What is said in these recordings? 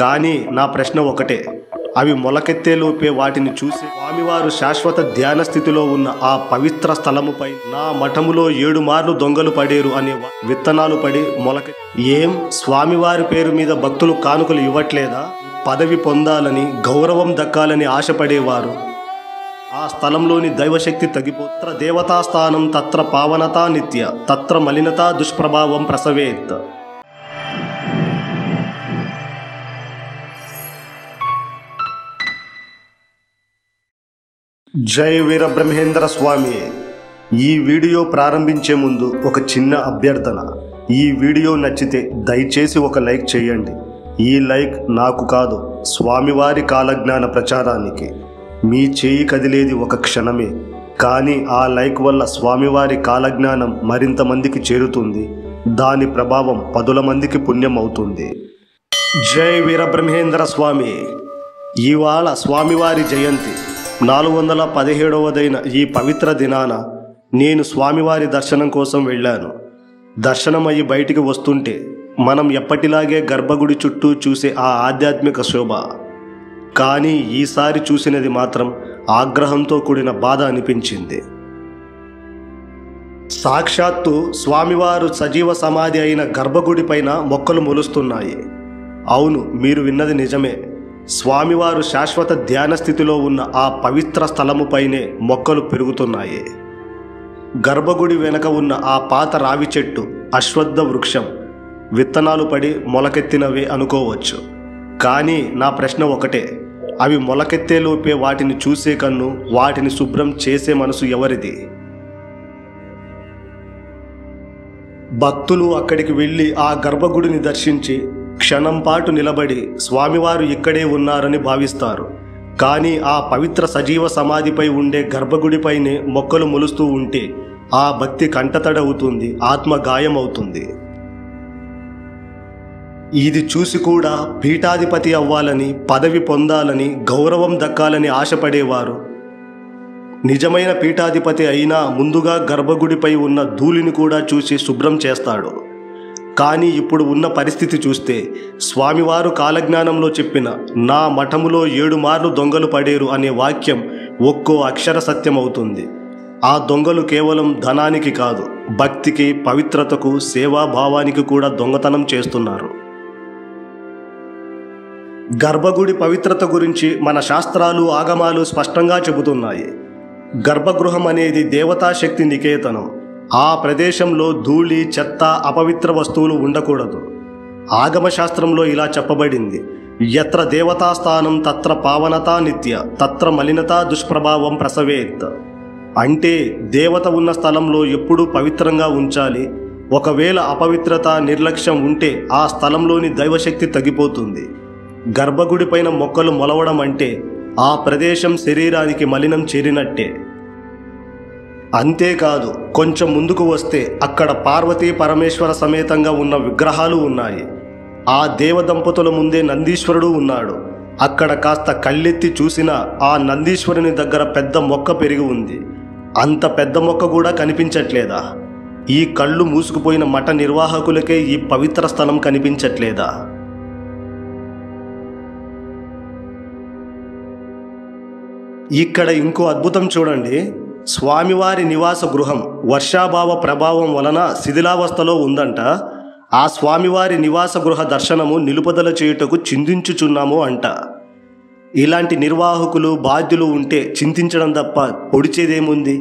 కానీ నా ప్రశ్న ఒకటే, అవి మొలకెత్తేలోపే వాటిని చూసి స్వామివారు శాశ్వత ధ్యాన స్థితిలో ఉన్న ఆ పవిత్ర స్థలముపై నా మఠములో 7 మార్లు దొంగలు పడేరు అనే విత్తనాలు పడి ఏం స్వామివారి పేరు మీద భక్తులు కానుకలు ఇవ్వట్లేదా? పదవి పొందాలని, గౌరవం దక్కాలని ఆశపడేవారు ఆ స్థలంలోని దైవశక్తి తగ్గిపోత్ర దేవతాస్థానం తత్ర పావనతా నిత్య తత్ర మలినతా దుష్ప్రభావం ప్రసవేత్. జై వీరబ్రహ్మేంద్ర స్వామి. ఈ వీడియో ప్రారంభించే ముందు ఒక చిన్న అభ్యర్థన. ఈ వీడియో నచ్చితే దయచేసి ఒక లైక్ చేయండి. ఈ లైక్ నాకు కాదు, స్వామివారి కాలజ్ఞాన ప్రచారానికి. మీ చేయి కదిలేది ఒక క్షణమే, కానీ ఆ లైక్ వల్ల స్వామివారి కాలజ్ఞానం మరింత మందికి చేరుతుంది. దాని ప్రభావం 10 మందికి పుణ్యం అవుతుంది. జై వీరబ్రహ్మేంద్ర స్వామి. ఇవాళ స్వామివారి జయంతి 417వదైన ఈ పవిత్ర దినాన నేను స్వామివారి దర్శనం కోసం వెళ్ళాను. దర్శనమయ్యి బయటికి వస్తుంటే మనం ఎప్పటిలాగే గర్భగుడి చుట్టూ చూసే ఆ ఆధ్యాత్మిక శోభ. కానీ ఈసారి చూసినది మాత్రం ఆగ్రహంతో కూడిన బాధ అనిపించింది. సాక్షాత్తు స్వామివారు సజీవ సమాధి అయిన గర్భగుడి పైన మొక్కలు మొలుస్తున్నాయి. అవును, మీరు విన్నది నిజమే. స్వామివారు శాశ్వత ధ్యాన స్థితిలో ఉన్న ఆ పవిత్ర స్థలముపైనే మొక్కలు పెరుగుతున్నాయి. గర్భగుడి వెనక ఉన్న ఆ పాత రావి చెట్టు అశ్వత్థ వృక్షం విత్తనాలు పడి మొలకెత్తినవే అనుకోవచ్చు. కానీ నా ప్రశ్న ఒకటే, అవి మొలకెత్తేలోపే వాటిని చూసే కన్ను, వాటిని శుభ్రం చేసే మనసు ఎవరిది? భక్తులు అక్కడికి వెళ్ళి ఆ గర్భగుడిని దర్శించి క్షణం పాటు నిలబడి స్వామివారు ఇక్కడే ఉన్నారని భావిస్తారు. కానీ ఆ పవిత్ర సజీవ సమాధిపై ఉండే గర్భగుడిపైనే మొక్కలు మొలుస్తూ ఉంటే ఆ భక్తి కంటతడవుతుంది, ఆత్మ గాయమవుతుంది. ఇది చూసి కూడా పీఠాధిపతి అవ్వాలని, పదవి పొందాలని, గౌరవం దక్కాలని ఆశపడేవారు నిజమైన పీఠాధిపతి అయినా ముందుగా గర్భగుడిపై ఉన్న ధూళిని కూడా చూసి శుభ్రం చేస్తాడు. కానీ ఇప్పుడు ఉన్న పరిస్థితి చూస్తే స్వామివారు కాలజ్ఞానంలో చెప్పిన నా మఠములో 7 మార్లు దొంగలు పడేరు అనే వాక్యం ఒక్కో అక్షర సత్యం అవుతుంది. ఆ దొంగలు కేవలం ధనానికి కాదు, భక్తికి, పవిత్రతకు, సేవాభావానికి కూడా దొంగతనం చేస్తున్నారు. గర్భగుడి పవిత్రత గురించి మన శాస్త్రాలు, ఆగమాలు స్పష్టంగా చెబుతున్నాయి. గర్భగృహం అనేది దేవతాశక్తి నికేతనం. ఆ ప్రదేశంలో ధూళి, చెత్త, అపవిత్ర వస్తువులు ఉండకూడదు. ఆగమశాస్త్రంలో ఇలా చెప్పబడింది, యత్ర దేవతాస్థానం తత్ర పావనతా నిత్య తత్ర మలినతా దుష్ప్రభావం ప్రసవేత్. అంటే దేవత ఉన్న స్థలంలో ఎప్పుడూ పవిత్రంగా ఉంచాలి. ఒకవేళ అపవిత్రత, నిర్లక్ష్యం ఉంటే ఆ స్థలంలోని దైవశక్తి తగ్గిపోతుంది. గర్భగుడి పైన మొక్కలు మొలవడం అంటే ఆ ప్రదేశం శరీరానికి మలినం చేరినట్టే. అంతేకాదు, కొంచెం ముందుకు వస్తే అక్కడ పార్వతీ పరమేశ్వర సమేతంగా ఉన్న విగ్రహాలు ఉన్నాయి. ఆ దేవదంపతుల ముందే నందీశ్వరుడు ఉన్నాడు. అక్కడ కాస్త కళ్ళెత్తి చూసినా ఆ నందీశ్వరుని దగ్గర పెద్ద మొక్క పెరిగి ఉంది. అంత పెద్ద మొక్క కూడా కనిపించట్లేదా? ఈ కళ్ళు మూసుకుపోయిన మఠ నిర్వాహకులకే ఈ పవిత్ర స్థలం కనిపించట్లేదా? ఇక్కడ ఇంకో అద్భుతం చూడండి. స్వామివారి నివాస గృహం వర్షాభావ ప్రభావం వలన శిథిలావస్థలో ఉందంట. ఆ స్వామివారి నివాస గృహ దర్శనము నిలుపుదల చేయుటకు చింతించుచున్నాము అంట. ఇలాంటి నిర్వాహకులు, బాధ్యులు ఉంటే చింతించడం తప్ప పొడిచేదేముంది?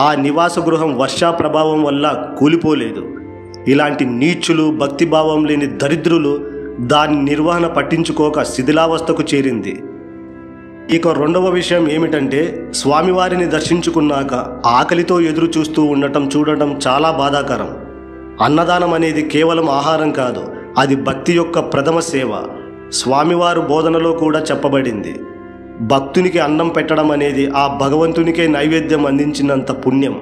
ఆ నివాస గృహం వర్షా ప్రభావం వల్ల కూలిపోలేదు. ఇలాంటి నీచులు, భక్తిభావం లేని దరిద్రులు దాని నిర్వహణ పట్టించుకోక శిథిలావస్థకు చేరింది. ఇక రెండవ విషయం ఏమిటంటే, స్వామివారిని దర్శించుకున్నాక ఆకలితో ఎదురు చూస్తూ చూడటం చాలా బాధాకరం. అన్నదానం అనేది కేవలం ఆహారం కాదు, అది భక్తి యొక్క ప్రథమ సేవ. స్వామివారు బోధనలో కూడా చెప్పబడింది, భక్తునికి అన్నం పెట్టడం అనేది ఆ భగవంతునికే నైవేద్యం అందించినంత పుణ్యం.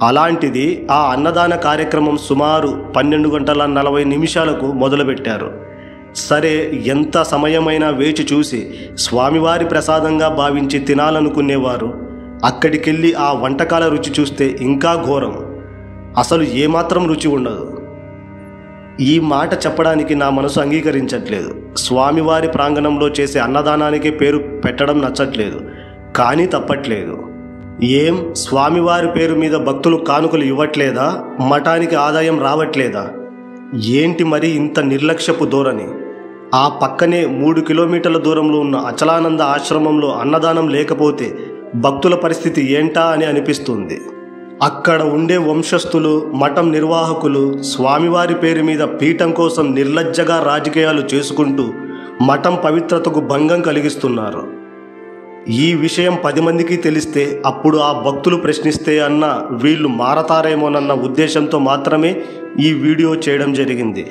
అలాంటిది ఆ అన్నదాన కార్యక్రమం సుమారు 12:40 మొదలుపెట్టారు. సరే, ఎంత సమయమైనా వేచి చూసి స్వామివారి ప్రసాదంగా భావించి తినాలనుకునేవారు అక్కడికెళ్ళి ఆ వంటకాల రుచి చూస్తే ఇంకా ఘోరం. అసలు ఏమాత్రం రుచి ఉండదు. ఈ మాట చెప్పడానికి నా మనసు అంగీకరించట్లేదు. స్వామివారి ప్రాంగణంలో చేసే అన్నదానానికే పేరు పెట్టడం నచ్చట్లేదు, కానీ తప్పట్లేదు. ఏం స్వామివారి పేరు మీద భక్తులు కానుకలు ఇవ్వట్లేదా? మఠానికి ఆదాయం రావట్లేదా? ఏంటి మరి ఇంత నిర్లక్ష్యపు ధోరణి? ఆ పక్కనే 3 కిలోమీటర్ల దూరంలో ఉన్న అచలానంద ఆశ్రమంలో అన్నదానం లేకపోతే భక్తుల పరిస్థితి ఏంటా అని అనిపిస్తుంది. అక్కడ ఉండే వంశస్థులు, మఠం నిర్వాహకులు స్వామివారి పేరు మీద పీఠం కోసం నిర్లజ్జగా రాజకీయాలు చేసుకుంటూ మఠం పవిత్రతకు భంగం కలిగిస్తున్నారు. ఈ విషయం 10 మందికి తెలిస్తే అప్పుడు ఆ భక్తులు ప్రశ్నిస్తే అన్న వీళ్ళు మారతారేమోనన్న ఉద్దేశంతో మాత్రమే ఈ వీడియో చేయడం జరిగింది.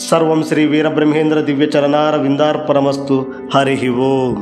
సర్వం శ్రీ వీరబ్రహ్మేంద్ర దివ్య చరణార విందార్పణమస్తు. హరి ఓం.